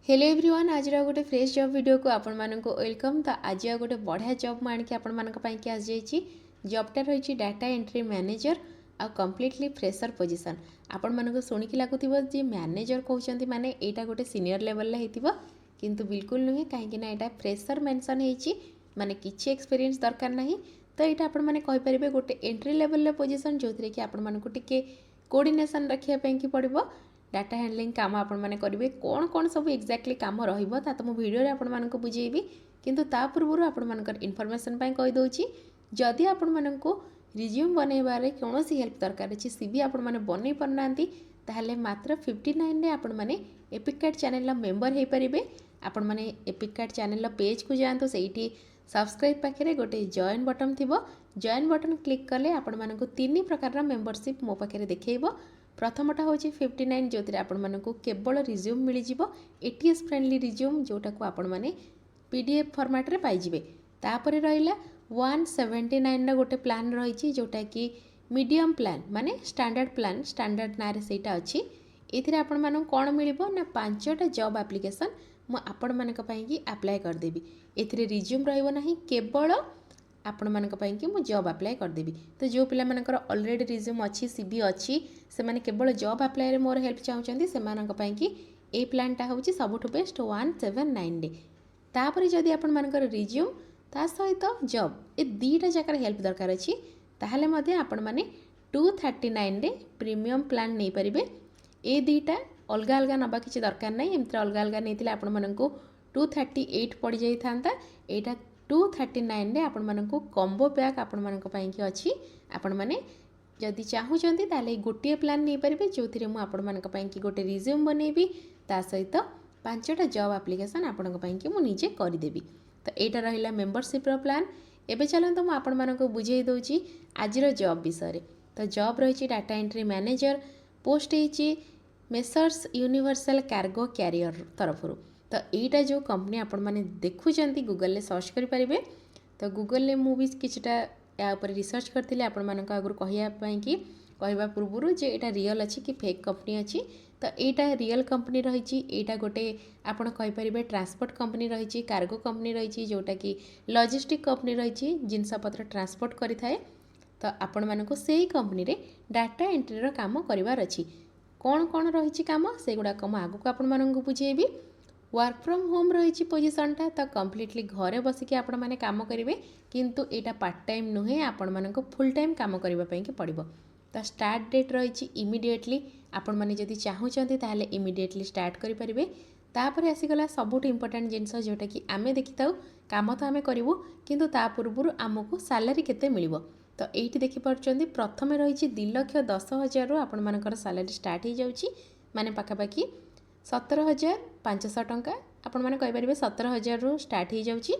Hello everyone आज गोटे fresh job video को आपण मानक वेलकम। तो आज गोटे बढ़िया जॉब मुझे आपण मानक पाई आस जाइए। जॉबटा रही डाटा एंट्री मैनेजर आ कम्प्लीटली फ्रेशर पोजीशन। आपण मानक शुणिकी लगुव जी मैनेजर कहते माने यहाँ गोटे सीनियर लेवल किंतु बिल्कुल नुहे कहीं यहाँ फ्रेशर मेंशन होती माने किसी एक्सपीरियंस दरकार नहीं। तो यहाँ आपण मैंने कहींपर गोटे एंट्री लेवल पोजीशन जो थी कि आपण मानक टिके कोऑर्डिनेशन रखापी कि पड़ो डाटा हैंडलिंग काम आपण मैंने करेंगे कौन कौन सब एक्जाक्टली काम रहा तो मुझे वीडियो आपण मानक बुझेबी किंतु ता पूर्व आपण मानकर इनफॉरमेशन कहीदे जदि आपण मानक रिज्यूम बनइबार कौन हेल्प दरकार अच्छी सीवी आपण मैंने बनई पारना ताहले मात्र 59 रे आपण मैंने एपिक कार्ड चैनल मेंबर हो पारे। आपण मैंने एपिक कार्ड चैनल पेज को जातु से सब्सक्राइब पाखे गोटे जॉइन बटन थी जॉइन बटन क्लिक कले आपण मानक 3 प्रकार मेंबरशिप मो पाखे देखब। प्रथमटा हूँ 59 जो आपण मानक केवल रिज्यूम मिल जाव एटीएस फ्रेंडली रिज्यूम जोटा को आपण मैंने पीडीएफ फॉर्मेट रे पाइबे। तापर रहा 179 गोटे प्लान रही जोटा कि मीडियम प्लान माने स्टैंडर्ड प्लान स्टैंडर्ड ना सेटा अच्छी ये आपण मानक कौन मिल ना 5टा जॉब एप्लिकेशन मुझे मानक अप्लाई करदेवी। ए रिज्यूम रही केवल आपण मानक कि मुझे जॉब अप्लाई करदेवी। तो जो पिला मानकर ऑलरेडी रिज्यूम अच्छी सीवी अच्छी से माने केवल जॉब अप्लाई रे मोर हेल्प चाहते से मानक कि ए प्लानटा हूँ सबुठ बेस्ट 179 डे। तापर जदि आपण मानकर रिज्यूम ता सहित जॉब ए दुईटा जगह हेल्प दरकार अच्छी ताहले मध्य आपण माने 239 डे प्रीमियम प्लान नहीं पारिबे। ए दुईटा अलग अलग नबा किसी दरकार नहीं एमती अलग अलग नहीं आपण मानक 238 पड़ जाता यहाँ 239 रे आपण मानक कॉम्बो पैक आपण मानक कि अच्छी आपण माने जदि चाहूँगी ताले गोटे प्लान नहीं पारे जो थी मुझे मानक कि गोटे रिज्यूम बनैबी ता सहित 5टा जॉब एप्लिकेशन आपण कि मुझे करदेवी। तो यहाँ रहा मेंबरशिप प्लान। एबे चलते मुझे आपण मानक बुझे दूची आजिर जॉब विषय। तो जॉब रही डाटा एंट्री मैनेजर पोस्ट होती मेसर्स यूनिवर्सल कार्गो कैरियर तरफ। तो यहाँ जो कंपनी आपण मैंने देखुंत गूगल सर्च करेंगे। तो गूगल मुझे किछटा या रिसर्च करते आपण मानक आगुरी कहवाई कि कहवा पूर्व जे यहाँ रियल अच्छी कि फेक कंपनी अच्छी। तो यहाँ रियल कंपनी रही यहाँ गोटे आपण कहींपर ट्रांसपोर्ट कंपनी रही कार्गो कंपनी रही जोटा कि लॉजिस्टिक कंपनी रही जिनपत्र ट्रांसपोर्ट करें। तो आपण मानक से ही कंपनी रे डाटा एंट्री काम करार अच्छी कौन कौन रही काम से गुड़ाक मुझे आगू आपण मानक बुझेबी। वर्क फ्रॉम होम रही पोजीशनटा तो कम्प्लीटली घरे बसिकी आपण माने काम करेंगे किंतु यहाँ पार्ट टाइम नुहे आपण मानक फुल टाइम काम करने की पड़ो। तो स्टार्ट डेट रही इमिडिएटली आपण माने जदि चाहूँगी ताहले इमिडिएटली स्टार्ट करेंगे। तापर आसीगला सबुठ इम्पोर्टेंट जिनस जोटा कि आमे देखी था काम तो आमे करूँ किंतु ता पूर्व आमको सैलरी केते मिलिबो। तो ये देखिपुं प्रथम रही 2,10,000 रु आपण मानकर सैलरी स्टार्ट हो जाउची माने पाखापाखि 17,500 टंका आपण माने कहिपारे 17,000 रु स्टार्ट हो जाउची।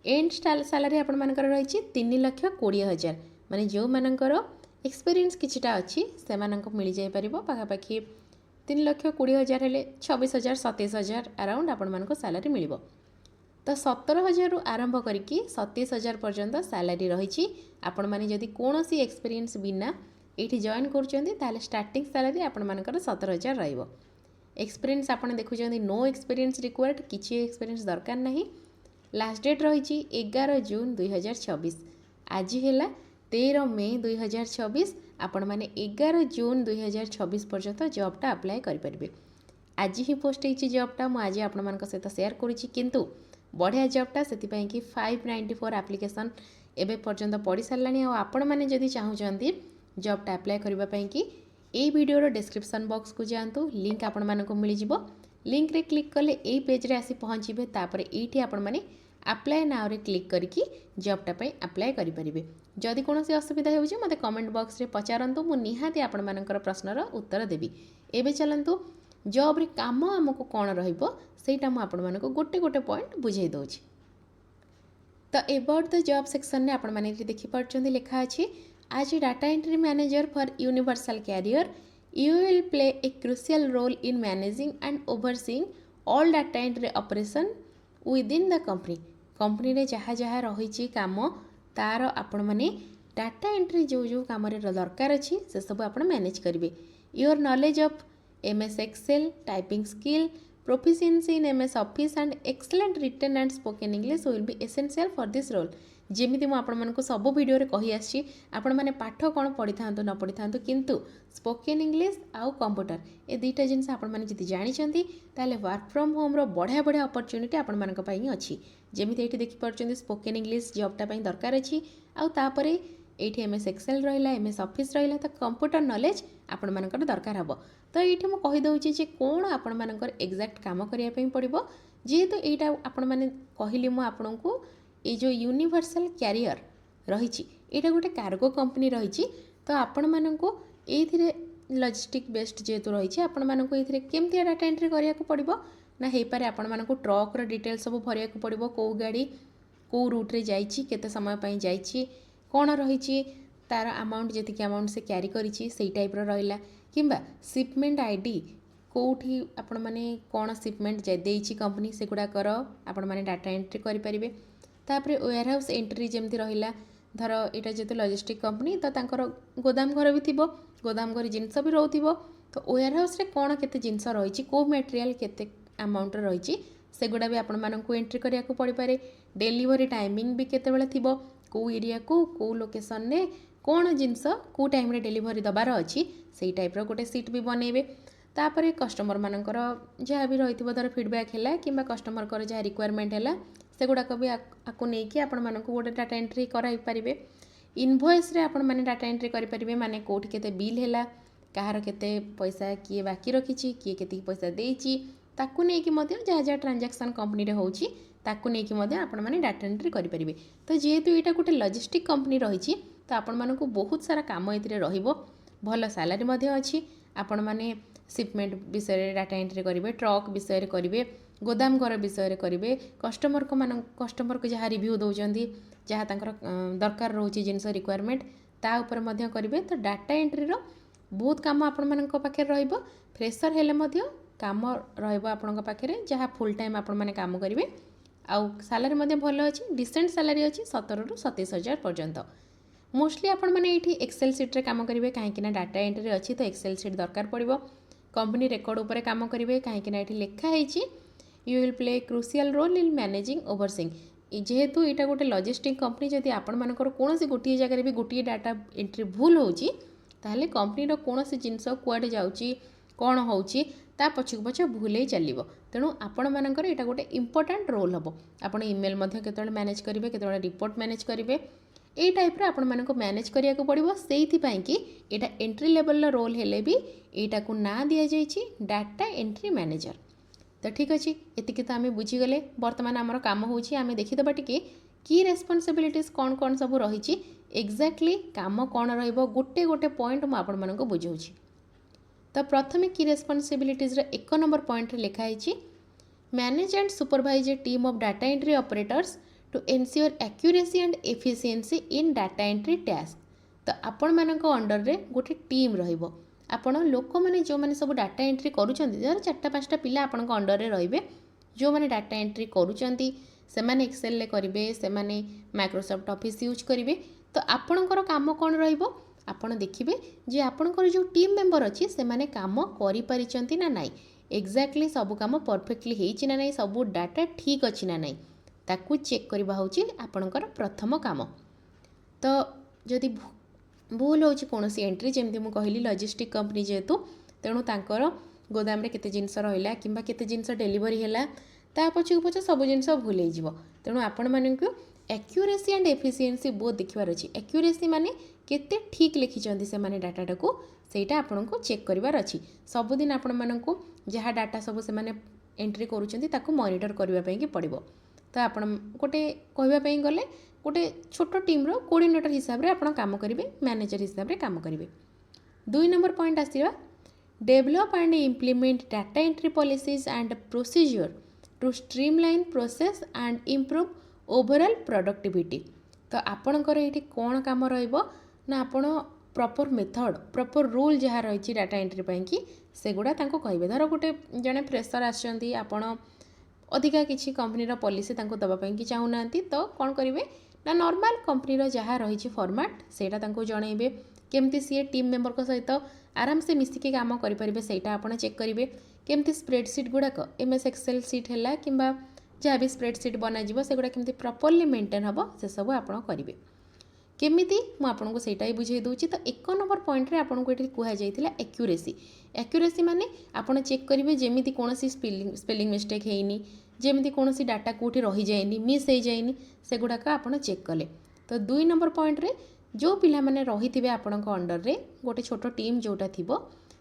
एंड सैलरी आपण मानकर रही 3,20,000 माने जो मानकर एक्सपीरियंस किछिटा अच्छी से मानक मिल जाई परिबो पाखापाखि 3,20,000 हेले 26,000 27,000 अराउंड आपण मानक सैलरी मिलिबो। तो 17,000 रु आरंभ करिकी 27,000 पर्यंत सैलरी रही। आपण माने जदि कोनोसी एक्सपीरियंस बिना एठी जॉइन करूचंदी ताले स्टार्टिंग सैलरी आपण मानकर 17,000 रहइबो। एक्सपीरियंस आपण देखुचंदी नो एक्सपीरियंस रिक्वायर्ड किसी एक्सपीरियंस दरकार नहीं। लास्ट डेट रही 11 जून 2026 आज है 13 मे 2026 आपण माने 11 जून 2026 पर्यंत जॉबटा अप्लाई करेंगे। आज ही पोस्ट होती जॉबटा मुझे आपण मानक सहित शेयर करुच्ची किंतु बढ़िया जॉबटा से 594 एप्लिकेशन एबे पर्यंत पड़ी सारानी। आपण मैंने जदि चाहूँगी जॉबटा अप्लाई करने कि ए वीडियोर डिस्क्रिप्शन बॉक्स को जातु लिंक आपण मानक मिल जिवो। लिंक रे क्लिक कले ए पेज रे आसी पहुँचे तापर एठी आपण माने अप्लाई नाउ रे क्लिक करके जॉबटा पे अप्लाई करि परिबे। जदि कोनोसी असुविधा होउची मते कमेंट बॉक्स रे पचारंतु मु निहाती आपण मानकर प्रश्नर उत्तर देबी। एबे चलंतु जॉब रे काम हमको कोन रहिबो सेटा मु आपण मानक गोटे गोटे पॉइंट बुझाई दउची। तो अबाउट द जॉब सेक्शन ने आपण माने देखि पारछंदी लिखा अछि आज data entry manager for universal career you will play a crucial role in managing and overseeing all data entry operation within the company। Company रे जहाँ जहाँ रही काम तार आपण माने डाटा एंट्री जो जो काम दरकार अच्छी से सब आप मैनेज करेंगे। Your knowledge of MS excel typing skill proficiency in MS Office and excellent written and spoken English will be essential for this role. ଯେମିତି ମୁଁ ଆପଣମାନଙ୍କୁ ସବୁ ଭିଡ଼ିଓରେ କହି ଆସିଛି, ଆପଣମାନେ ପାଠ କ'ଣ ପଢ଼ିଥାନ୍ତୁ ନ ପଢ଼ିଥାନ୍ତୁ କିନ୍ତୁ ସ୍ପୋକେନ୍ ଇଂଲିଶ ଆଉ କମ୍ପ୍ୟୁଟର ଏ ଦୁଇଟା ଜିନିଷ ଆପଣମାନେ ଯଦି ଜାଣିଛନ୍ତି ତାହେଲେ ୱାର୍କ ଫ୍ରମ୍ ହୋମ୍ର ବଢ଼ିଆ ବଢ଼ିଆ ଅପରଚ୍ୟୁନିଟି ଆପଣମାନଙ୍କ ପାଇଁ ଅଛି। ଯେମିତି ଏଇଠି ଦେଖିପାରୁଛନ୍ତି ସ୍ପୋକେନ୍ ଇଂଲିଶ ଜବ୍ଟା ପାଇଁ ଦରକାର ଅଛି, ଆଉ ତାପରେ এইটি MS Excel রহিলা, MS Office রহিলা, তো কম্প্ୟୁଟର নলেজ ଆପଣମାନଙ୍କର ଦରକାର ହେବ। ତ ଏଇଠି ମୁଁ କହିଦେଉଛି ଯେ କ'ଣ ଆପଣମାନଙ୍କର ଏକ୍ଜାକ୍ଟ କାମ କରିବା ପାଇଁ ପଡ଼ିବ। ଯେହେତୁ ଏଇଟା ଆପଣମାନେ କହିଲି ମୁଁ ଆପଣଙ୍କୁ ଏଇ ଯେଉଁ ୟୁନିଭର୍ସାଲ କ୍ୟାରିୟର ରହିଛି ଏଇଟା ଗୋଟେ କାର୍ଗୋ କମ୍ପାନୀ ରହିଛି। ତ ଆପଣମାନଙ୍କୁ ଏଇଥିରେ ଲଜିଷ୍ଟିକ୍ ବେସ୍ଡ ଯେହେତୁ ରହିଛି ଆପଣମାନଙ୍କୁ ଏଇଥିରେ କେମିତି ଡାଟା ଏଣ୍ଟ୍ରି କରିବାକୁ ପଡ଼ିବ ନା ହେଇପାରେ ଆପଣମାନଙ୍କୁ ଟ୍ରକ୍ର ଡିଟେଲ୍ ସବୁ ଭରିବାକୁ ପଡ଼ିବ, କେଉଁ ଗାଡ଼ି କେଉଁ ରୁଟ୍ରେ ଯାଇଛି, କେତେ ସମୟ ପାଇଁ ଯାଇଛି, କ'ଣ ରହିଛି ତାର ଆମାଉଣ୍ଟ, ଯେତିକି ଆମାଉଣ୍ଟ ସେ କ୍ୟାରି କରିଛି ସେଇ ଟାଇପ୍ର ରହିଲା, କିମ୍ବା ସିପମେଣ୍ଟ ଆଇଡ଼ି କେଉଁଠି ଆପଣମାନେ କ'ଣ ସିପମେଣ୍ଟ ଦେଇଛି କମ୍ପାନୀ ସେଗୁଡ଼ାକର ଆପଣମାନେ ଡାଟା ଏଣ୍ଟ୍ରି କରିପାରିବେ। ତାପରେ ୱେୟାର ହାଉସ୍ ଏଣ୍ଟ୍ରି ଯେମିତି ରହିଲା, ଧର ଏଇଟା ଯେହେତୁ ଲଜିଷ୍ଟିକ୍ କମ୍ପାନୀ ତ ତାଙ୍କର ଗୋଦାମ ଘର ବି ଥିବ, ଗୋଦାମ ଘରେ ଜିନିଷ ବି ରହୁଥିବ, ତ ୱେୟାର ହାଉସ୍ରେ କ'ଣ କେତେ ଜିନିଷ ରହିଛି, କେଉଁ ମେଟେରିଆଲ୍ କେତେ ଆମାଉଣ୍ଟର ରହିଛି ସେଗୁଡ଼ା ବି ଆପଣମାନଙ୍କୁ ଏଣ୍ଟ୍ରି କରିବାକୁ ପଡ଼ିପାରେ। ଡେଲିଭରି ଟାଇମିଂ ବି କେତେବେଳେ ଥିବ, କେଉଁ ଏରିଆକୁ କେଉଁ ଲୋକେସନରେ କ'ଣ ଜିନିଷ କେଉଁ ଟାଇମ୍ରେ ଡେଲିଭରି ଦେବାର ଅଛି ସେଇ ଟାଇପ୍ର ଗୋଟେ ସିଟ୍ ବି ବନେଇବେ। ତାପରେ କଷ୍ଟମରମାନଙ୍କର ଯାହା ବି ରହିଥିବ, ଧର ଫିଡ଼ବ୍ୟାକ୍ ହେଲା କିମ୍ବା କଷ୍ଟମରଙ୍କର ଯାହା ରିକ୍ୱାରମେଣ୍ଟ ହେଲା ସେଗୁଡ଼ାକ ବି ଆକୁ ନେଇକି ଆପଣମାନଙ୍କୁ ଗୋଟେ ଡାଟା ଏଣ୍ଟ୍ରି କରାଇପାରିବେ। ଇନଭଏସ୍ରେ ଆପଣମାନେ ଡାଟା ଏଣ୍ଟ୍ରି କରିପାରିବେ, ମାନେ କେଉଁଠି କେତେ ବିଲ୍ ହେଲା, କାହାର କେତେ ପଇସା କିଏ ବାକି ରଖିଛି, କିଏ କେତିକି ପଇସା ଦେଇଛି, ତାକୁ ନେଇକି ମଧ୍ୟ ଯାହା ଯାହା ଟ୍ରାଞ୍ଜାକ୍ସନ୍ କମ୍ପାନୀରେ ହେଉଛି ତାକୁ ନେଇକି ମଧ୍ୟ ଆପଣମାନେ ଡାଟା ଏଣ୍ଟ୍ରି କରିପାରିବେ। ତ ଯେହେତୁ ଏଇଟା ଗୋଟେ ଲଜିଷ୍ଟିକ୍ କମ୍ପାନୀ ରହିଛି ତ ଆପଣମାନଙ୍କୁ ବହୁତ ସାରା କାମ ଏଥିରେ ରହିବ, ଭଲ ସାଲାରୀ ମଧ୍ୟ ଅଛି। ଆପଣମାନେ ସିପମେଣ୍ଟ ଡାଟା ଏଣ୍ଟ୍ରି କରିବେ, ଟ୍ରକ୍ ବିଷୟରେ କରିବେ, ଗୋଦାମ ଘର ବିଷୟରେ କରିବେ, କଷ୍ଟମରକୁ ଯାହା ରିଭ୍ୟୁ ଦେଉଛନ୍ତି, ଯାହା ତାଙ୍କର ଦରକାର ରହୁଛି ଜିନିଷ ରିକ୍ୱାରମେଣ୍ଟ ତା ଉପରେ ମଧ୍ୟ କରିବେ। ତ ଡାଟା ଏଣ୍ଟ୍ରିର ବହୁତ କାମ ଆପଣମାନଙ୍କ ପାଖରେ ରହିବ। ଫ୍ରେସର ହେଲେ ମଧ୍ୟ କାମ ରହିବ ଆପଣଙ୍କ ପାଖରେ, ଯାହା ଫୁଲ୍ ଟାଇମ୍ ଆପଣମାନେ କାମ କରିବେ। ଆଉ ସାଲାରୀ ମଧ୍ୟ ଭଲ ଅଛି, ଡିସେଣ୍ଟ ସାଲାରୀ ଅଛି 17,000 ରୁ 27,000 ପର୍ଯ୍ୟନ୍ତ। ମୋଷ୍ଟଲି ଆପଣମାନେ ଏଇଠି ଏକ୍ସେଲ୍ ସିଟ୍ରେ କାମ କରିବେ, କାହିଁକିନା ଡାଟା ଏଣ୍ଟ୍ରି ଅଛି ତ ଏକ୍ସେଲ୍ ସିଟ୍ ଦରକାର ପଡ଼ିବ। କମ୍ପାନୀ ରେକର୍ଡ଼ ଉପରେ କାମ କରିବେ, କାହିଁକିନା ଏଠି ଲେଖା ହେଇଛି you will play crucial role in managing overseeing. ଯେହେତୁ ଏଇଟା ଗୋଟେ ଲଜିଷ୍ଟିକ୍ କମ୍ପାନୀ, ଯଦି ଆପଣମାନଙ୍କର କୌଣସି ଗୋଟିଏ ଜାଗାରେ ବି ଗୋଟିଏ ଡାଟା ଏଣ୍ଟ୍ରି ଭୁଲ ହେଉଛି ତାହେଲେ କମ୍ପାନୀର କୌଣସି ଜିନିଷ କୁଆଡ଼େ ଯାଉଛି କ'ଣ ହେଉଛି ତା ପଛକୁ ପଛ ଭୁଲେଇ ଚାଲିବ। ତେଣୁ ଆପଣମାନଙ୍କର ଏଇଟା ଗୋଟେ ଇମ୍ପୋର୍ଟାଣ୍ଟ ରୋଲ୍ ହେବ। ଆପଣ ଇମେଲ୍ ମଧ୍ୟ କେତେବେଳେ ମ୍ୟାନେଜ୍ କରିବେ, କେତେବେଳେ ରିପୋର୍ଟ ମ୍ୟାନେଜ୍ କରିବେ, ଏଇ ଟାଇପ୍ର ଆପଣମାନଙ୍କୁ ମ୍ୟାନେଜ୍ କରିବାକୁ ପଡ଼ିବ। ସେଇଥିପାଇଁ କି ଏଇଟା ଏଣ୍ଟ୍ରି ଲେଭେଲର ରୋଲ୍ ହେଲେ ବି ଏଇଟାକୁ ନାଁ ଦିଆଯାଇଛି ଡାଟା ଏଣ୍ଟ୍ରି ମ୍ୟାନେଜର। ତ ଠିକ୍ ଅଛି, ଏତିକି ତ ଆମେ ବୁଝିଗଲେ। ବର୍ତ୍ତମାନ ଆମର କାମ ହେଉଛି ଆମେ ଦେଖିଦେବା ଟିକେ କି ରେସ୍ପନ୍ସିବିଲିଟିଜ୍ କ'ଣ କ'ଣ ସବୁ ରହିଛି, ଏକ୍ଜାକ୍ଟଲି କାମ କ'ଣ ରହିବ, ଗୋଟେ ଗୋଟେ ପଏଣ୍ଟ ମୁଁ ଆପଣମାନଙ୍କୁ ବୁଝାଉଛି। ତ ପ୍ରଥମେ କି ରେସ୍ପନ୍ସିବିଲିଟିଜ୍ର 1 ନମ୍ବର ପଏଣ୍ଟରେ ଲେଖା ହେଇଛି manage and supervise a team of data entry operators to ensure accuracy and efficiency in data entry task. ତ ଆପଣମାନଙ୍କ ଅଣ୍ଡରରେ ଗୋଟେ ଟିମ୍ ରହିବ। ଆପଣ ଲୋକମାନେ ଯେଉଁମାନେ ସବୁ ଡାଟା ଏଣ୍ଟ୍ରି କରୁଛନ୍ତି, ଧର 4-5ଟା ପିଲା ଆପଣଙ୍କ ଅଣ୍ଡରରେ ରହିବେ, ଯେଉଁମାନେ ଡାଟା ଏଣ୍ଟ୍ରି କରୁଛନ୍ତି ସେମାନେ ଏକ୍ସେଲ୍ରେ କରିବେ, ସେମାନେ ମାଇକ୍ରୋସଫ୍ଟ ଅଫିସ୍ ୟୁଜ୍ କରିବେ। ତ ଆପଣଙ୍କର କାମ କ'ଣ ରହିବ, ଆପଣ ଦେଖିବେ ଯେ ଆପଣଙ୍କର ଯେଉଁ ଟିମ୍ ମେମ୍ବର ଅଛି ସେମାନେ କାମ କରିପାରିଛନ୍ତି ନା ନାହିଁ, ଏକ୍ଜାକ୍ଟଲି ସବୁ କାମ ପରଫେକ୍ଟଲି ହେଇଛି ନା ନାହିଁ, ସବୁ ଡାଟା ଠିକ୍ ଅଛି ନା ନାହିଁ, ତାକୁ ଚେକ୍ କରିବା ହେଉଛି ଆପଣଙ୍କର ପ୍ରଥମ କାମ। ତ ଯଦି ଭୁଲ ହେଉଛି କୌଣସି ଏଣ୍ଟ୍ରି, ଯେମିତି ମୁଁ କହିଲି ଲଜିଷ୍ଟିକ୍ କମ୍ପାନୀ ଯେହେତୁ, ତେଣୁ ତାଙ୍କର ଗୋଦାମରେ କେତେ ଜିନିଷ ରହିଲା କିମ୍ବା କେତେ ଜିନିଷ ଡେଲିଭରି ହେଲା ତା ପଛକୁ ପଛ ସବୁ ଜିନିଷ ଭୁଲ ହେଇଯିବ। ତେଣୁ ଆପଣମାନଙ୍କୁ ଆକ୍ୟୁରେସି ଆଣ୍ଡ ଏଫିସିଏନ୍ସି ବୋଥ୍ ଦେଖିବାର ଅଛି। ଆକ୍ୟୁରେସି ମାନେ କେତେ ଠିକ୍ ଲେଖିଛନ୍ତି ସେମାନେ ଡାଟାଟାକୁ, ସେଇଟା ଆପଣଙ୍କୁ ଚେକ୍ କରିବାର ଅଛି। ସବୁଦିନ ଆପଣମାନଙ୍କୁ ଯାହା ଡାଟା ସବୁ ସେମାନେ ଏଣ୍ଟ୍ରି କରୁଛନ୍ତି ତାକୁ ମନିଟର କରିବା ପାଇଁକି ପଡ଼ିବ। ତ ଆପଣ ଗୋଟେ କହିବା ପାଇଁ ଗଲେ ଗୋଟେ ଛୋଟ ଟିମ୍ର କୋଡ଼ିନେଟର ହିସାବରେ ଆପଣ କାମ କରିବେ, ମ୍ୟାନେଜର ହିସାବରେ କାମ କରିବେ। 2 ନମ୍ବର ପଏଣ୍ଟ ଆସିବା develop and implement data entry policies and procedure to streamline process and improve overall productivity. ତ ଆପଣଙ୍କର ଏଇଠି କ'ଣ କାମ ରହିବ ନା ଆପଣ ପ୍ରପର୍ ମେଥଡ଼, ପ୍ରପର୍ ରୁଲ୍ ଯାହା ରହିଛି ଡାଟା ଏଣ୍ଟ୍ରି ପାଇଁକି ସେଗୁଡ଼ା ତାଙ୍କୁ କହିବେ। ଧର ଗୋଟେ ଜଣେ ଫ୍ରେସର୍ ଆସିଛନ୍ତି, ଆପଣ ଅଧିକା କିଛି କମ୍ପାନୀର ପଲିସି ତାଙ୍କୁ ଦେବା ପାଇଁକି ଚାହୁଁନାହାନ୍ତି, ତ କ'ଣ କରିବେ ନା ନର୍ମାଲ୍ କମ୍ପାନୀର ଯାହା ରହିଛି ଫର୍ମାଟ୍ ସେଇଟା ତାଙ୍କୁ ଜଣାଇବେ, କେମିତି ସିଏ ଟିମ୍ ମେମ୍ବରଙ୍କ ସହିତ आराम से मिसिकी काम करेंगे सहीटा आप चेक करेंगे केमती स्प्रेडसीट गुड़ाक MS एक्सेल सीट है कि जहाँ भी स्प्रेडसीट बनाଯିବ सेगुड़ा केमती प्रॉपर्ली मेंटेन हम से सब आप करेंगे केमिति मुझे सहीटा ही बुझे दूसरी। तो 1 नंबर पॉइंट रे आपको ये कहुई एक्यूरेसी। एक्यूरेसी माने आप चेक करेंगे जमी कौन स्पेलिंग मिस्टेक होनी जमी कौन डाटा कौटी रही जाए मिस हो जाए सेगुड़ाक आप चेक कले। तो 2 नंबर पॉइंट रे जो पिला माने रही थे आपण अंडर रे गोटे छोट टीम जोटा थिबो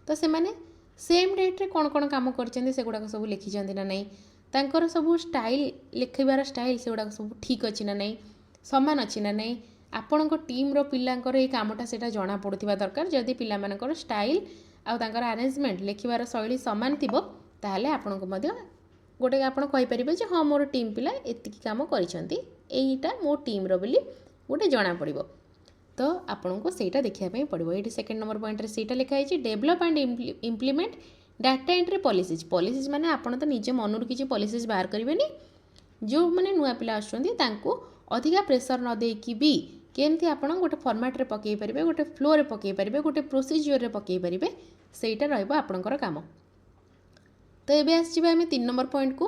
तो से माने सेम डेट रे कौन कौन काम करछन्ते सेगुड़ाक सब लिखिछन्ते ना नहीं तांकर सब स्टाइल लिखिबार स्टाइल सेगुड़ाक सब ठीक अच्छी ना नहीं समान अच्छी ना नहीं आपण टीम रो पिलांकर ये कामटा सेटा जना पड़ुथिबा दरकार। जदि पिला मानकर स्टाइल आउ तांकर अरेंजमेंट लिखिबार शैली समान थिबो ताहले आपनको मध्य गोटे आपण कहि परिबे जे हां मोर टीम पिला एतिकी काम करिसंती एईटा मो टीम रो बोली गोटे जना पड़िबो। तो आपन को सहीटा देखा पड़ो। ये 2 नंबर पॉइंट सहीटा लिखाई develop and implement data entry policies. Policies माने आपन तो निजे मनरू किसी पॉलिसीज बाहर करेंगे जो मैंने नुआ पिला आसुँच अधिका प्रेसर न देकी भी केमती आपन गोटे फॉर्मेट रे पकई पारे गोटे फ्लो रे पकई पारे गोटे प्रोसीजर रे पकई पारे सहीटा रहिबो आपनकर काम। तो ये आसजिबा आमे 3 नंबर पॉइंट को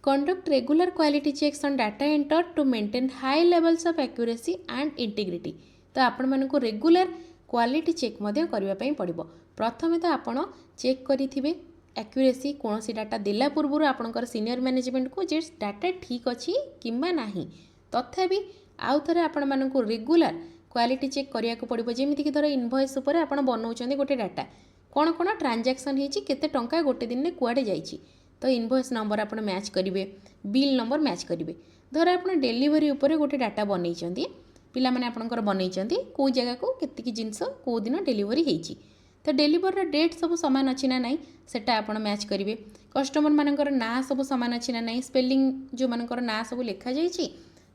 conduct regular quality checks on data enter to maintain high levels of accuracy and integrity. तो आपण मानक रेगुलर क्वालिटी चेक करने पड़ो। प्रथमे तो आपड़ चेक करेंगे एक्यूरेसी कौन सी डाटा देला पूर्व आपंकर सीनियर मैनेजमेंट को जे डाटा ठीक अच्छी कि नहीं तथापि आउ थे आपण मानक रेगुलर क्वालिटी चेक करने को पड़ो। जमीक धर इनवॉइस उपर आप बनाऊँ गोटे डाटा कौन कौन ट्रांजैक्शन होती केते टंका गोटे दिन में कुआडे जाइए तो इनवॉइस नंबर आप मैच करेंगे बिल नंबर मैच करेंगे। धर आप डेलीवरी उपर गोटे डाटा बनई पिला माने आपनकर बनई कौ जगह को केतिकी जिनस कौ दिन डेलीवरी होती तो डेलीवर डेट सब सामान अच्छी ना नहीं सेटा आपण मैच करेंगे। कस्टमर मानकर ना सब सामान अच्छी ना नहीं स्पेलिंग जो मानकर ना सब लिखा जाइए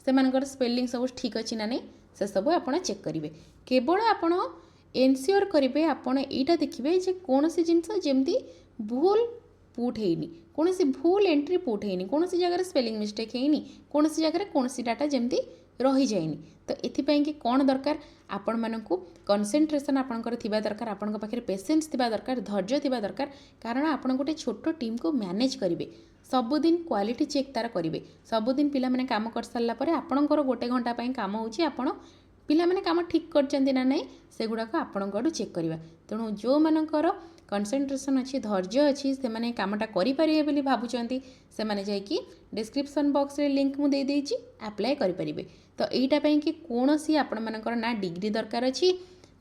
से मानकर स्पेलिंग सब ठीक अच्छी ना नहीं से सब आपण चेक करेंगे। केवल आपण एनश्योर करेंगे आपण एटा देखिए जे कौन सी जिनस जमती भूल पुट होनी कौन सी भूल एंट्री पुट होनी कौन सी जगह स्पेलिंग मिस्टेक होनी कौन सी जगह कौन सी डाटा जमती रही जाएनी। तो एथिपाई कि कौन दरकार आपण मानकु कंसंट्रेशन आपनकर थिबा दरकार आपन पाखे पेशेंस थिबा दरकार धैर्य थिबा दरकार कारण आपण गोटे छोट टीम को मैनेज करेंगे सबुदिन क्वालिटी चेक तार करेंगे सबुदिन पिला माने काम कर सारा पर आपणकर गोटे घंटा पाई काम होची आपण पिला माने काम ठीक करचंती ना नहीं सेगुड़ाक आपणकु चेक करवा। तेणु जो मानकर कंसंट्रेशन अच्छी धैर्य अच्छी से माने कामटा करि परिबे बोली भाबुचंती से माने जाय कि डिस्क्रिप्शन बॉक्स रे लिंक मु दे देछि अप्लाई करि परिबे। तो एटा पई कि कोनोसी आपण मानकर ना डिग्री दरकार अछि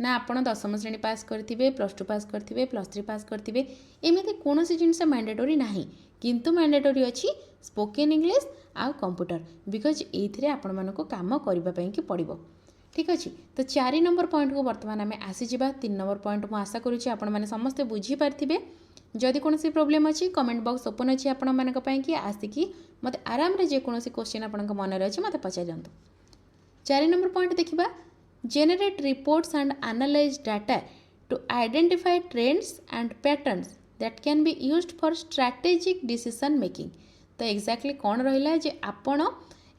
ना आपण 10वीं श्रेणी पास करथिबे +2 पास करथिबे +3 पास करथिबे एमिति कोनोसी जिनस मैंडेटरी नाही किंतु मैंडेटरी अछि स्पोकन इंग्लिश आ कंप्यूटर बिकॉज एथिरे आपण मानको काम करबा पई कि पड़िबो। ठीक अच्छे। तो 4 नंबर पॉइंट को बर्तमान आम आसीजा 3 नंबर पॉइंट मुझे आशा करुँच आपने समस्ते बुझीपारे जदि कौन प्रोब्लेम अच्छी कमेंट बॉक्स ओपन अच्छी आपण मानी आसिकी मत आराम रे जेकोसी क्वेश्चन आप मन अच्छे मत पचार। 4 नंबर पॉइंट देखा generate reports and analyse data to identify trends and patterns that can be used for strategic decision making. तो एक्जाक्टली कौन रहा जे आपण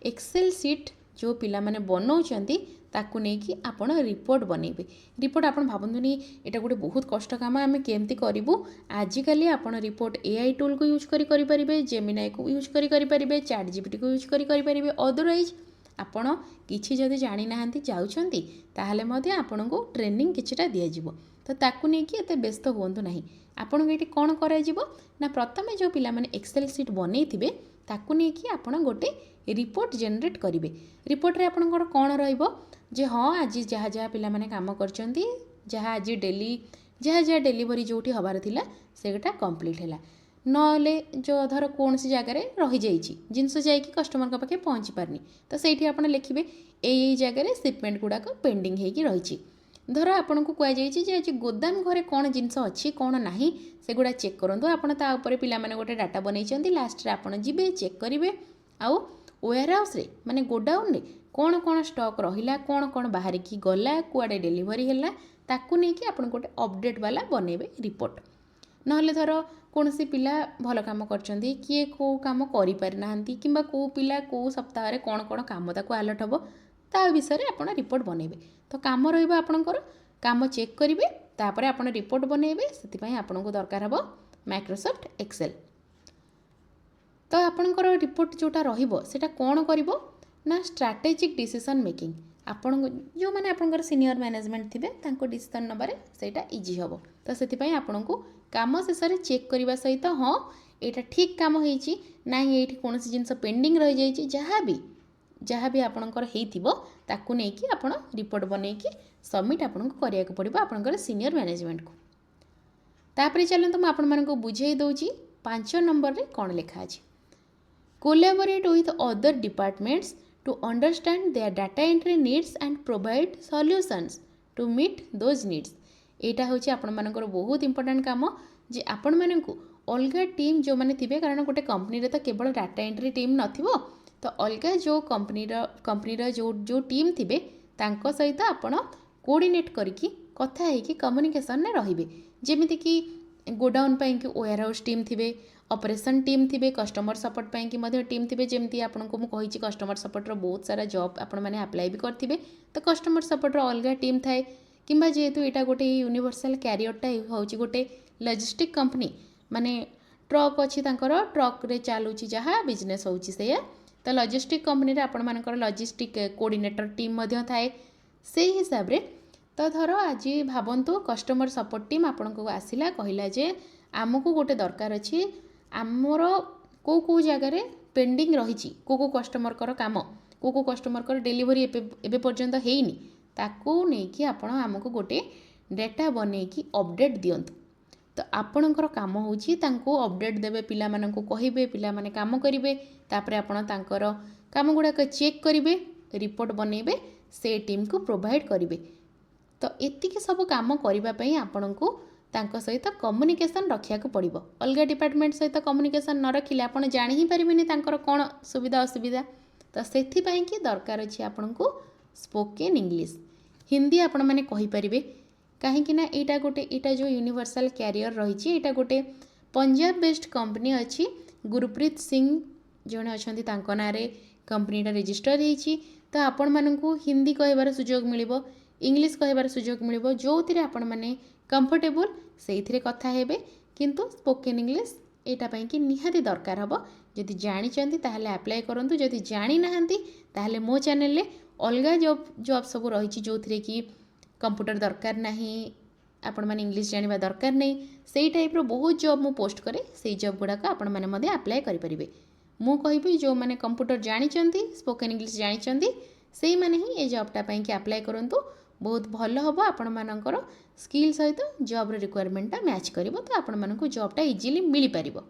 एक्सेल सीट जो पिला माने बनाउछंती ताकू नहीं कि आपण रिपोर्ट बनइबे। रिपोर्ट आपण भाबंतुनी एटा गोटे बहुत कष्ट काम आमे केमती करिवु आजिकली आपण रिपोर्ट एआई टूल को यूज करि परिबे जेमिनाई को यूज करि परिबे चैट जीपीटी को यूज करि परिबे अदरवाइज आपण किछि जदि जानि नाहंती जाउछंती ताहले मध्ये आपनको ट्रेनिंग किछिटा दिया जिवो। तो ताकू नहीं कि एते व्यस्त होंतु नाही आपण एटी कोन करा जिवो ना प्रथमे जो पिला माने एक्सेल सीट बनैथिबे ताकू नहीं कि आपण गोटे रिपोर्ट जेनरेट करेंगे। रिपोर्ट रे आपनकर कौन रहिबो जे हाँ आज जहाँ जहाँ पिला माने काम करचंती जहाँ आज डेली जहाँ जहाँ डेलीवरी जोटी हबार थिला सेटा कंप्लीट हैला नले जो धर कौन सी जगह रही जाइए जिनस जाकि कस्टमर के पाखे पहुँची पारनी तो सही आप लिखे यही जगह सिपमेंट गुड़ाक पेंडिंग होगी रही धर आपन को कहुई आज गोदाम घरे कौन जिनस अच्छी कौन ना सेगुड़ा चेक करूँ आपड़ पिला माने गोटे डाटा बनई लास्ट आप जी चेक करेंगे आउ वेयर हाउस रे माने गोडाउन रे कौन कौन स्टॉक रहिला कौन कौन बाहर की गला कुआडे डेलीवरी हैला ताकू नहीं कि आपण गोटे अपडेट वाला बनेबे रिपोर्ट नहले धर कौन सी पिला भल काम करचंदी किए को काम करि पारि नाहंती किंबा को पिला को सप्ताह रे कौन कौन काम ताकू अलर्ट हबो ता विषय रे आपण रिपोर्ट बनेबे। तो काम रहइबो आपणकर काम चेक करिवे तापर आपण रिपोर्ट बनइबे से आपको दरकार हम माइक्रोसॉफ्ट एक्सेल। तो आपणकर रिपोर्ट जोटा रहिबो सेटा कौन करिबो ना स्ट्रैटेजिक डिसीजन मेकिंग। आपण जो मैंने आपंकर सीनियर मैनेजमेंट थे डिसीजन नबार सेटा इजी हम। तो से आपन को काम शेष में चेक करने सहित हाँ यहाँ ठीक काम होती ना ये कौन जिनस पेंडिंग रही जाए जहाँ भी आपणकर होता नहीं आप रिपोर्ट बनईकि सबमिट आपको कराया पड़ो आपंकर सीनियर मैनेजमेंट को। तापर चलते मुझे आपण मानक बुझे दूची 5 नंबर रे कौन लिखा है। Collaborate with other departments to understand their data entry needs and provide solutions to meet those needs। एटा होची आपण मानकर बहुत इंपोर्टेंट काम जे आपण मानकु अलगा टीम जो माने थिबे कारण गोटे कंपनी रे तो केवल डाटा एंट्री टीम नथिबो तो अलगा जो कंपनी रो जो टीम थिबे तांको सहित आपण कोऑर्डिनेट करके कथा है कि कम्युनिकेशन ने रहिबे। जेमिति कि गोडाउन पई कि वेयर हाउस टीम थिबे, ऑपरेशन टीम थिबे, कस्टमर सपोर्ट पई कि मध्य टीम थिबे। जेमती आपनको मु कहिछि कस्टमर सपोर्ट रो बहुत सारा जॉब आपण माने अप्लाई भी करथिबे तो कस्टमर सपोर्ट रो अलगा टीम थाए किंबा जेहेतु एटा गोटे यूनिवर्सल कैरियरटा होउछि गोटे लॉजिस्टिक कंपनी माने ट्रक अछि तांकर ट्रक रे चालुछि जहाँ बिजनेस होउछि से तो लॉजिस्टिक कंपनी रे आपण मानकर लॉजिस्टिक कोऑर्डिनेटर टीम मध्य थाए। से हिसाब रे तो धर आज भावंतु कस्टमर सपोर्ट टीम आपण को आसिला कहला जे आमको गोटे दरकार अछि आमर को जगार पेंडिंग रही को कस्टमर कर काम को कस्टमर कर डिलीवरी एबे पर्यंत हेनी ताकू नहीं आपण आमको गोटे डेटा बनईकी अपडेट दियंतु। तो आपणकर काम होची तांको अपडेट देबे पिला माननको कहिबे पिला माने काम करिवे तापर आपण तांकर काम गुडाक चेक करिवे रिपोर्ट बनइबे से टीम को प्रोवाइड करिवे। तो एतिके सब काम करबा पई आपणको तांको सहित कम्युनिकेशन रखिया को पड़िबो। अलगा डिपार्टमेंट सहित कम्युनिकेशन न रखिले आपण जानि ही परिबेनी तांकर कोन सुविधा असुविधा। तो सेथि पई कि दरकार अछि आपणको स्पोकन इंग्लिश हिंदी आपण माने कहि परिबे काहेकि ना एटा गोटे एटा जो यूनिवर्सल कैरियर रही एटा गोटे पंजाब बेस्ड कंपनी अछि। गुरप्रीत सिंह जने अछंती तांको नारे कंपनीटा रजिस्टर होईछि। तो आपण मानकू हिंदी कहबार सुयोग मिलिबो, इंग्लिश कहबार सुयोग मिलिबो जो थिरे आपण माने कंफर्टेबल से कथा हेबे। किंतु स्पोकन इंग्लिश एटा पई कि निहाती दरकार हबो। जदि जानि चंती ताहले अप्लाई करंतु, जदि जानि नाहंती ताहले मो चैनल ले अलगा जॉब सब रही जो थिरे कि कंप्यूटर दरकार नहीं आपण माने इंग्लिश जानिबा दरकार नहीं सेही टाइप रो बहुत जॉब मु पोस्ट करे सेही जॉब गुडाक आपण माने मध्ये अप्लाई करि परिबे। मु कहिबी जो माने कंप्यूटर जानि चंती स्पोकन इंग्लिश जानि चंती सेही माने ही ए जॉबटा पई कि अप्लाई करंतु बहुत भल हबो। आपण मानकर स्किल सहित जॉब रो रिक्वायरमेंटटा मैच करिवो तो आपण मानकु जॉबटा इजीली मिली परिबो।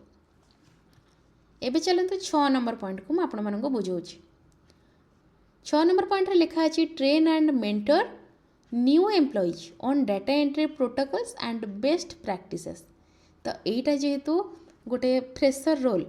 एबे चलंतु 6 नंबर पॉइंट को आपण मानकु बुझौछि। 6 नंबर पॉइंट रे लिखा अछि train and mentor new employees on data entry protocols and best practices. तो एटा जेहेतु गोटे फ्रेशर रोल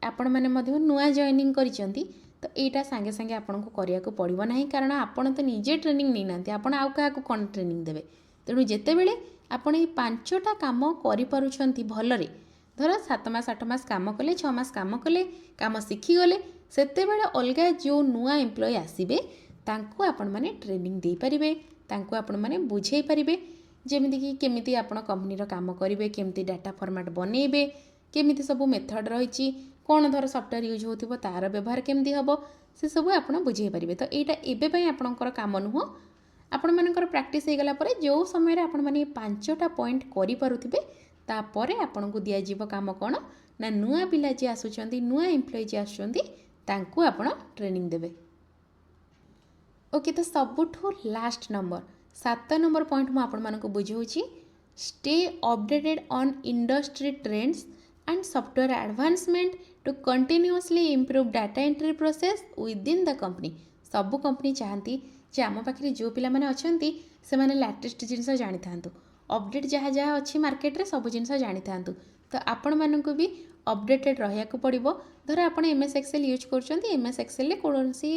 आपण माने मध्य नुआ जॉइनिंग करिसंती तो एटा संगे संगे आपन को करिया को पड़िबो नाही कारण आपण तो निजे ट्रेनिंग नै नांती आपण आउ का को कोन ट्रेनिंग देबे। तेणु जेते बेले आपण ए 5टा काम करि पारुछंती भलरे धर 7 मास 8 मास काम कले 6 मास काम कले काम शिखी गले सेते बेले अलगा जो नुआ एम्प्लॉय आसीबे तांको आपण माने ट्रेनिंग दे परिबे तांको आपण माने बुझाई परिबे जेमिति कि केमिति आपण कंपनी रो काम करिवे केमिति डाटा फॉर्मेट बनेइबे केमिति सब मेथड रहिछि कौन धर सॉफ्टवेयर यूज होथिबो तार व्यवहार केमिति हबो से सब आपण बुझाई परिबे। तो एटा एबे पई आपणकर काम नुह आपण मानकर प्रैक्टिस हे गला परे जो समय रे आपण माने 5टा पॉइंट करि पारुथिबे तापरे आपण को दिया जीव काम कोन ना नुआ पिला जे आसुचंती नुआ एम्प्लॉय जे आसुचंती तांको आपण ट्रेनिंग देबे। ओके तो सबुठो लास्ट नंबर 7 नंबर पॉइंट मु आपण मानको बुझौछि stay updated on industry trends and software advancement to continuously improve data entry process within the company. सबु कंपनी चाहती जे आम पाखे जो पिला माने अछंती से माने लेटेस्ट जिनस जानि थांतु अपडेट जहाँ जहाँ अच्छी मार्केट रे सब जिनस जानि थांतु। तो आपण मानकु भी अपडेटेड रहिया को पड़िबो। धर आपण एमएस एक्सेल यूज करछंती एमएस एक्सेल ले कोनोसी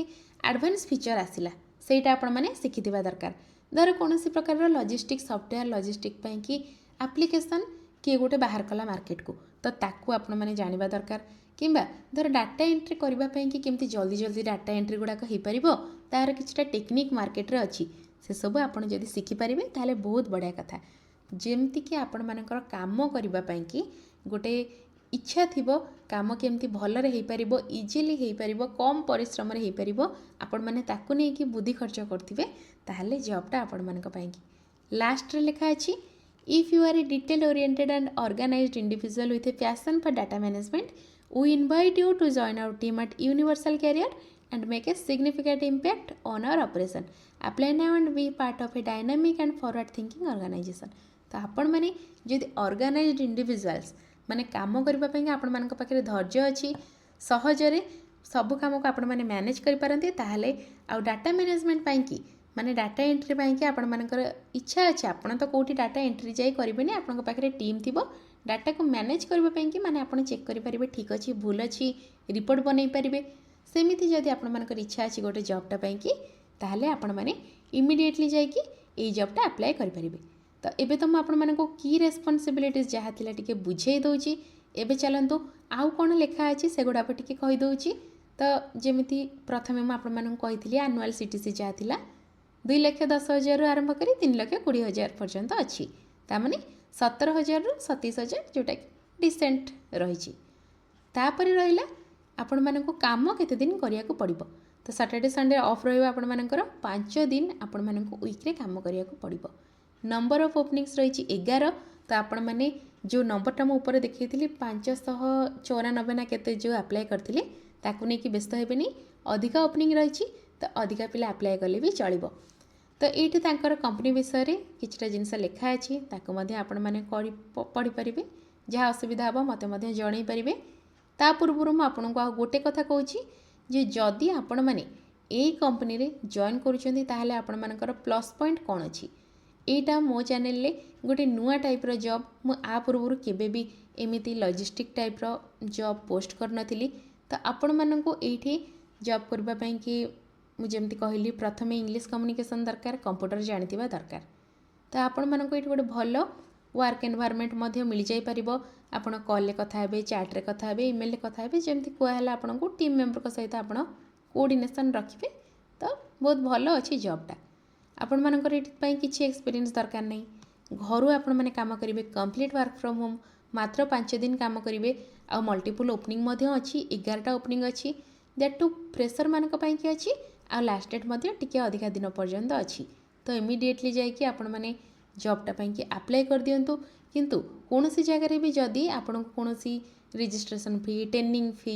एडवांस फीचर आसिला सेटा आपण माने सिखिथिबा दरकार। धर कोनोसी प्रकार लॉजिस्टिक सॉफ्टवेयर लॉजिस्टिक पई कि एप्लीकेशन किए गोटे बाहर कला मार्केट को तो ताकू आपण माने जानिबा दरकार। किंबा धर डाटा एंट्री करबा पई कि केमती जल्दी जल्दी डाटा एंट्री गुडाक हेई परिबो तार किछटा टेक्निक मार्केट रे अछि से सब आपण जदि सिखि परिबे ताले बहुत बढ़िया कथा। जेमती कि आपण मानकर काम करबा पई कि गोटे इच्छा थिबो काम केमती भलरे हो पारिबो इजिली हो पारिबो कम परिश्रम रे हो पारिबो आपण माने ताकू नै कि बुद्धि खर्च करथिबे ताहले जॉबटा आपण मानक पई कि लास्ट रे लिखा अछि if you are a detail oriented and organised individual with a passion for data management we invite you to join our team at universal career and make a significant impact on our operation. Apply now and be part of a dynamic and forward thinking organization. तो आपण माने जदि organised individuals माने काम करबा पई आपण मानक पाखरे धैर्य अछि सहजरे सब काम को आपण माने मैनेज करि पारंती ताहले आ डाटा मैनेजमेंट पई कि माने डाटा एंट्री पई कि आपण मानकर इच्छा अछि आपण तो कोठी डाटा एंट्री जाई करिबेनी आपण पाखरे टीम थिबो डाटा को मैनेज करबा पई कि माने आपण चेक करि परिबे ठीक अछि भूल अछि रिपोर्ट बनै परिबे सेमिति जदि आपण मानकर इच्छा अछि गोटे जॉबटा पई कि ताहले आपण माने इमिडिएटली जाई कि ए जॉबटा अप्लाई करि परिबे। तो एबे तो मैं आपण मानको की रेस्पॉन्सिबिलिटीज जहाँ थिला टिके बुझेई दउची एबे चलंतु आउ कोन लेखा अछि सेगुडा पे टिके कहि दउची। तो जेमिति प्रथमे मैं आपण मानको कहिथिली एनुअल सीटीसी जहाँ थिला 2,10,000 रु आरंभ करी 3,20,000 पर्यंत अछि ता माने 17,000 रु 27,000 जोटा डिसेंट रहिछि। तापर रहिला आपण मानको काम केते दिन करिया को पड़िबो तो सैटरडे संडे ऑफ रहइबो आपण मानकर 5 दिन आपण मानको वीक रे काम करिया को पड़िबो। नंबर ऑफ ओपनिंग्स रही 11 तो आपण माने जो नंबरटा मो ऊपर देखैथिली 594 ना केते जो अप्लाई करथिले ताकू नै कि व्यस्त हेबेनी अधिका ओपनिंग रही तो अधिका पिला अप्लाई कले भी चलिबो। तो एठी तांकर कंपनी विषय रे किछटा जिंस लेखा अछि ताकू मध्ये आपण माने पढ़ी परिबे जहाँ असुविधा हबो मते मध्ये जणै परिबे। ता पूर्व मु आपन को गोटे कथा कहूँ जे जदि आपण माने ए कंपनी रे जॉइन करूछंती ताहले आपण मानकर प्लस पॉइंट कौन अछि एटा मो चैनल रे गोटे नुआ टाइप रो जॉब मु आ पूर्व केबे भी एमिति लॉजिस्टिक टाइप रो जॉब पोस्ट कर नथिली। तो आपण माननको एठी जॉब करबा पई कि मु जेमति कहली प्रथमे इंग्लिश कम्युनिकेशन दरकार कंप्यूटर जानिथिबा दरकार। तो आपण माननको एठी गोटे भलो वर्क एनवायरनमेंट मध्य मिल जाई परिबो आपण कॉल ले कथा हेबे चैट रे कथा हेबे ईमेल ले कथा हेबे जेमति कुआ हला आपण को टीम मेंबर को सहित आपण कोऑर्डिनेशन रखिबे। तो बहुत भलो अछि जॉबटा आपण मानकर एठी पई किछि एक्सपीरियंस दरकार नै घरु आपण माने काम करिवे कंप्लीट वर्क फ्रॉम होम मात्र 5 दिन काम करिवे आ मल्टीपल ओपनिंग मध्य अछि 11टा ओपनिंग अछि दैट टू फ्रेशर मानक पई कि अछि आ लास्ट डेट मध्य टिके अधिका दिन पर्यंत अछि। तो इमिडिएटली जाई कि आपण माने जॉबटा पई कि अप्लाई कर दियंतु किंतु कोनोसी जगह रे भी जदी आपण को कोनोसी रजिस्ट्रेशन फी ट्रेनिंग फी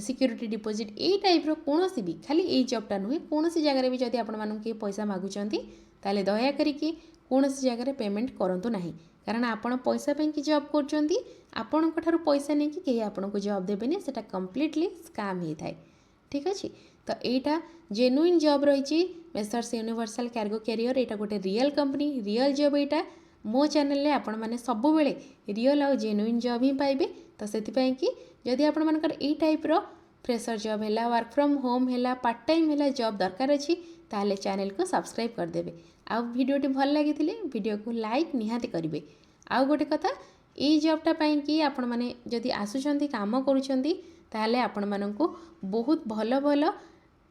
सिक्योरिटी डिपोजिट ए टाइप रो कोनोसी भी खाली ए जॉबटा नुहे कोनोसी जगह रे भी जदी आपण मानन के पैसा मागुचंती ताले दया करी कि कोनोसी जगह रे पेमेंट करंतु नाही कारण आपण पैसा पई कि जॉब करचंती आपण को थारु पैसा नै कि केही आपण को जॉब देबेनी सेटा कंप्लीटली स्कैम ही थाए ठीक अछि। तो एटा जेन्युइन जॉब रही मेसर्स यूनिवर्सल कार्गो कैरियर एटा गोटे रियल कंपनी रियल जॉब एटा मो चैनल रे आपण माने सब बेले रियल आ जेन्युइन जॉब ही पाइबे। तो सेति पई कि जदि आपण मानकर ए टाइप रो फ्रेशर जॉब हैला वर्क फ्रॉम होम हैला पार्ट टाइम हैला जॉब दरकार अछि ताले चैनल को सब्सक्राइब कर देबे आ वीडियोटी भल लागिथिले वीडियो को लाइक निहाती करिवे। आ गोटे कथा ए जॉबटा पई कि आपण माने जदि आसुचंती काम करूचंती ताले आपण माननको बहुत भलो भलो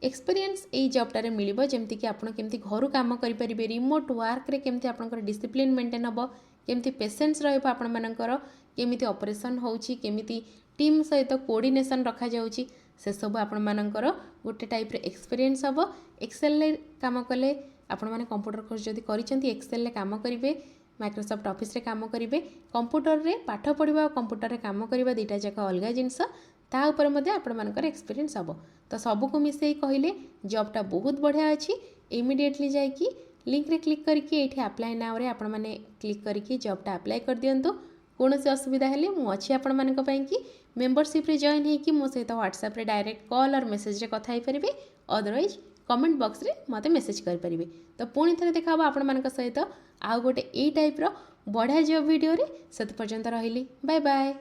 एक्सपीरियंस ए जॉबटारे मिलिबो जेमति कि आपण केमति घरु काम करि परिबे रिमोट वर्क रे केमति आपनकर डिसिप्लिन मेंटेन हबो केमति पेशेंस रहइबो आपण मानकर केमिति ऑपरेशन होउची केमिति टीम सहित कोऑर्डिनेशन रखा जाउची से सब आपण मानकर गोटे टाइप रे एक्सपीरियंस हबो। एक्सेल ले काम कले आपण माने कंप्यूटर कोर्स जदि करिसेंती एक्सेल ले काम करिवे माइक्रोसॉफ्ट ऑफिस रे काम करिवे कंप्यूटर रे पाठ पढिबा कंप्यूटर रे काम करिबा दुईटा जाक अलगा जिंस ता ऊपर मध्ये आपण मानकर एक्सपीरियंस हबो। तो सब को मिसई कहिले जॉबटा बहुत बढ़िया अछि इमिडिएटली जाई कि लिंक रे क्लिक करके एठी अप्लाई नाउ रे आपण माने क्लिक करके जॉबटा अप्लाई कर दियंतु। कोनोसी असुविधा हेले मु अछि आपण मानक पई कि मेंबरशिप रे जॉइन हे कि मो सहित व्हाट्सएप रे डायरेक्ट कॉल और मेसेज रे कथा हे परिबे अदरवाइज कमेंट बॉक्स रे मते मेसेज कर परिबे। तो पुणी थरे देखा हबो आपण मानक सहित आ गोटे ए टाइप रो बढ़िया जॉब वीडियो रे सेत पर्यंत रहिली बाय बाय।